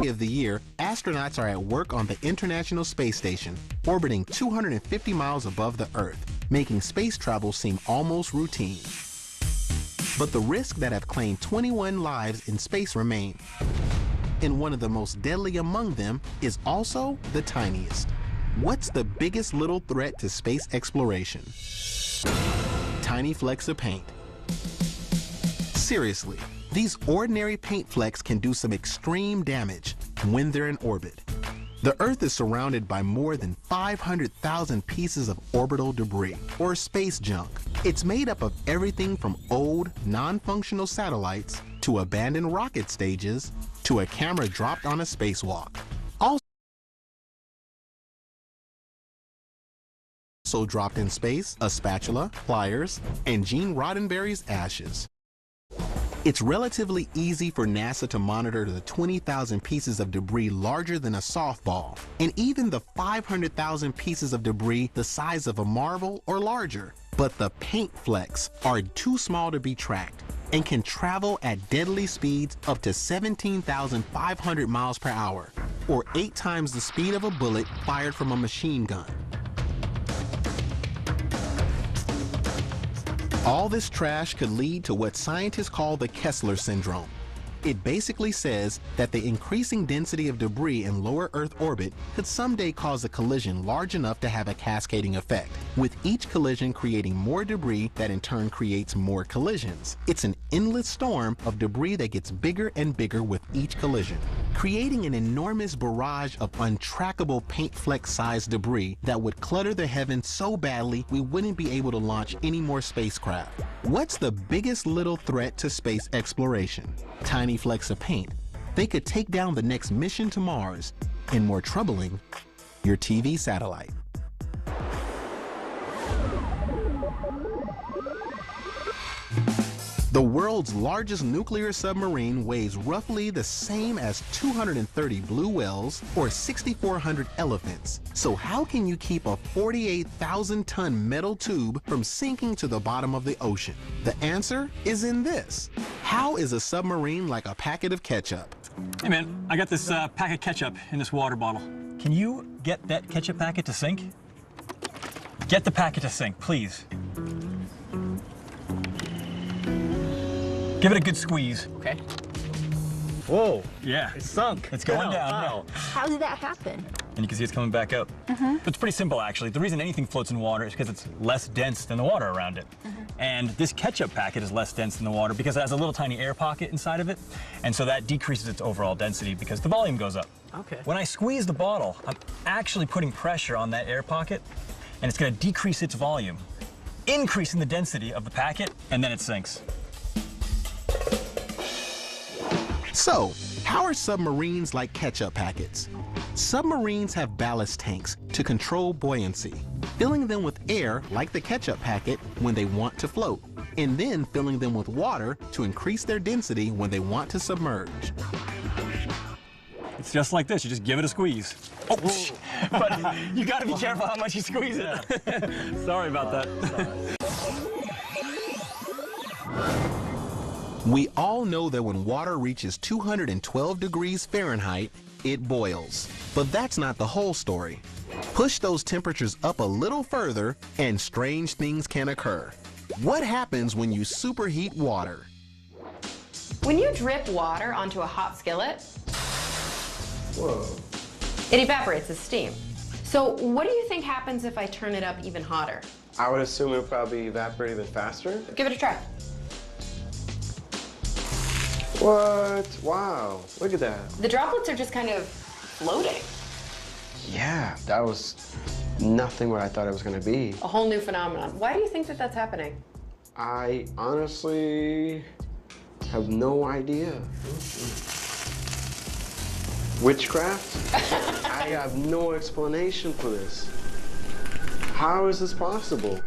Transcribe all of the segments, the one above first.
of the year, astronauts are at work on the International Space Station, orbiting 250 miles above the Earth, making space travel seem almost routine. But the risks that have claimed 21 lives in space remain. And one of the most deadly among them is also the tiniest. What's the biggest little threat to space exploration? Tiny flecks of paint. Seriously, these ordinary paint flecks can do some extreme damage when they're in orbit. The Earth is surrounded by more than 500,000 pieces of orbital debris, or space junk. It's made up of everything from old, non-functional satellites, to abandoned rocket stages, to a camera dropped on a spacewalk. Also dropped in space, a spatula, pliers, and Gene Roddenberry's ashes. It's relatively easy for NASA to monitor the 20,000 pieces of debris larger than a softball, and even the 500,000 pieces of debris the size of a marble or larger. But the paint flecks are too small to be tracked and can travel at deadly speeds up to 17,500 miles per hour, or 8 times the speed of a bullet fired from a machine gun. All this trash could lead to what scientists call the Kessler syndrome. It basically says that the increasing density of debris in lower Earth orbit could someday cause a collision large enough to have a cascading effect, with each collision creating more debris that in turn creates more collisions. It's an endless storm of debris that gets bigger and bigger with each collision, creating an enormous barrage of untrackable paint fleck-sized debris that would clutter the heavens so badly we wouldn't be able to launch any more spacecraft. What's the biggest little threat to space exploration? Tiny flecks of paint. They could take down the next mission to Mars, and more troubling, your TV satellite. The world's largest nuclear submarine weighs roughly the same as 230 blue whales or 6,400 elephants. So how can you keep a 48,000-ton metal tube from sinking to the bottom of the ocean? The answer is in this. How is a submarine like a packet of ketchup? Hey man, I got this pack of ketchup in this water bottle. Can you get that ketchup packet to sink? Get the packet to sink, please. Give it a good squeeze. Okay. Whoa. Yeah. It sunk. It's going down. Wow. Yeah. How did that happen? And you can see it's coming back up. But it's pretty simple, actually. The reason anything floats in water is because it's less dense than the water around it. And this ketchup packet is less dense than the water because it has a little tiny air pocket inside of it. And so that decreases its overall density because the volume goes up. Okay. When I squeeze the bottle, I'm actually putting pressure on that air pocket, and it's going to decrease its volume, increasing the density of the packet, and then it sinks. So, how are submarines like ketchup packets? Submarines have ballast tanks to control buoyancy, filling them with air like the ketchup packet when they want to float, and then filling them with water to increase their density when they want to submerge. It's just like this. You just give it a squeeze. Oh, but you got to be careful how much you squeeze it. Sorry about that. We all know that when water reaches 212 degrees Fahrenheit, it boils. But that's not the whole story. Push those temperatures up a little further and strange things can occur. What happens when you superheat water? When you drip water onto a hot skillet, Whoa. it evaporates as steam. So what do you think happens if I turn it up even hotter? I would assume it would probably evaporate even faster. Give it a try. What? Wow, look at that. The droplets are just kind of floating. Yeah, that was nothing what I thought it was gonna be. A whole new phenomenon. Why do you think that that's happening? I honestly have no idea. Witchcraft? I have no explanation for this. How is this possible?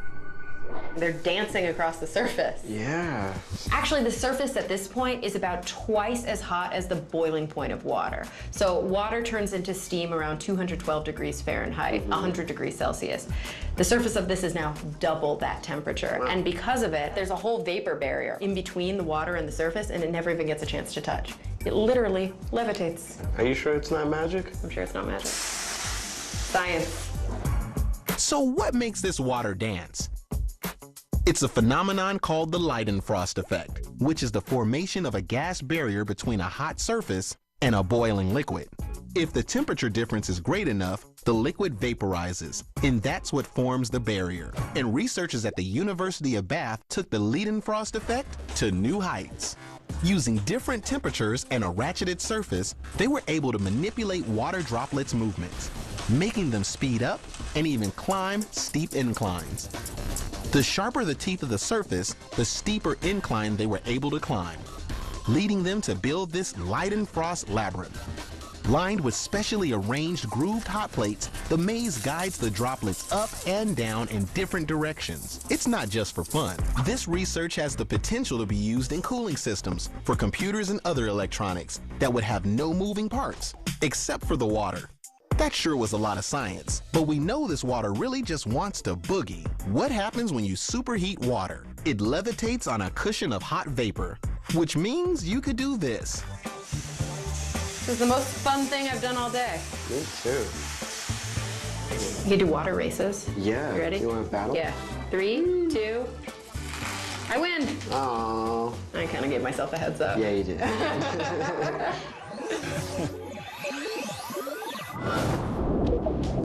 They're dancing across the surface. Yeah. Actually, the surface at this point is about twice as hot as the boiling point of water. So water turns into steam around 212 degrees Fahrenheit, 100 degrees Celsius. The surface of this is now double that temperature. Wow. And because of it, there's a whole vapor barrier in between the water and the surface, and it never even gets a chance to touch. It literally levitates. Are you sure it's not magic? I'm sure it's not magic. Science. So what makes this water dance? It's a phenomenon called the Leidenfrost effect, which is the formation of a gas barrier between a hot surface and a boiling liquid. If the temperature difference is great enough, the liquid vaporizes, and that's what forms the barrier. And researchers at the University of Bath took the Leidenfrost effect to new heights. Using different temperatures and a ratcheted surface, they were able to manipulate water droplets' movements, making them speed up and even climb steep inclines. The sharper the teeth of the surface, the steeper incline they were able to climb, leading them to build this Leidenfrost labyrinth. Lined with specially arranged grooved hot plates, the maze guides the droplets up and down in different directions. It's not just for fun. This research has the potential to be used in cooling systems for computers and other electronics that would have no moving parts, except for the water. That sure was a lot of science, but we know this water really just wants to boogie. What happens when you superheat water? It levitates on a cushion of hot vapor, which means you could do this. This is the most fun thing I've done all day. Me too. You can do water races. Yeah. You ready? You want to battle? Yeah. 3, 2. I win. Oh. I kind of gave myself a heads up. Yeah, you did.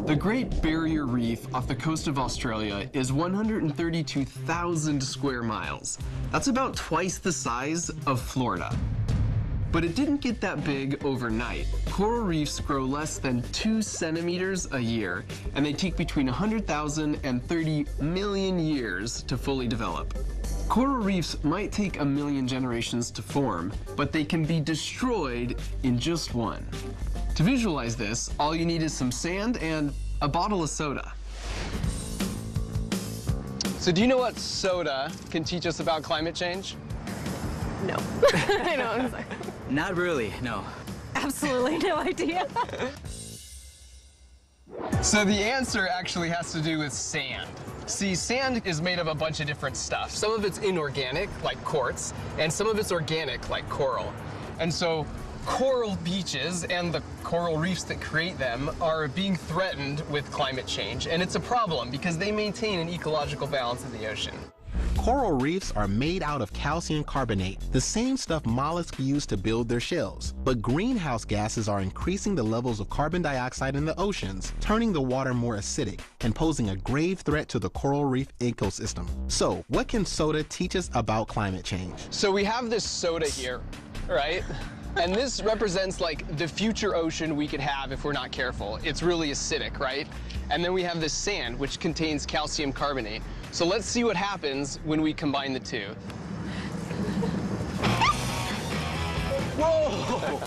The Great Barrier Reef off the coast of Australia is 132,000 square miles. That's about twice the size of Florida. But it didn't get that big overnight. Coral reefs grow less than 2 centimeters a year, and they take between 100,000 and 30 million years to fully develop. Coral reefs might take 1 million generations to form, but they can be destroyed in just one. To visualize this, all you need is some sand and a bottle of soda. So do you know what soda can teach us about climate change? No. I know. I'm sorry. Not really, no. Absolutely no idea. So the answer actually has to do with sand. See, sand is made of a bunch of different stuff. Some of it's inorganic, like quartz, and some of it's organic, like coral. And so coral beaches and the coral reefs that create them are being threatened with climate change. And it's a problem because they maintain an ecological balance in the ocean. Coral reefs are made out of calcium carbonate, the same stuff mollusks use to build their shells. But greenhouse gases are increasing the levels of carbon dioxide in the oceans, turning the water more acidic and posing a grave threat to the coral reef ecosystem. So, what can soda teach us about climate change? So we have this soda here, right? And this represents like the future ocean we could have if we're not careful. It's really acidic, right? And then we have this sand, which contains calcium carbonate. So let's see what happens when we combine the two. Whoa!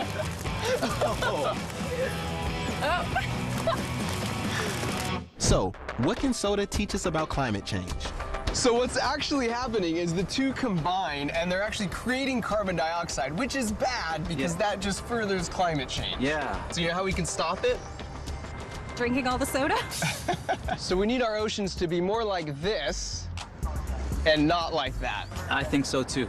So, what can soda teach us about climate change? So what's actually happening is the two combine and they're actually creating carbon dioxide, which is bad because that just furthers climate change. Yeah. So you know how we can stop it? Drinking all the soda? So we need our oceans to be more like this and not like that. I think so too.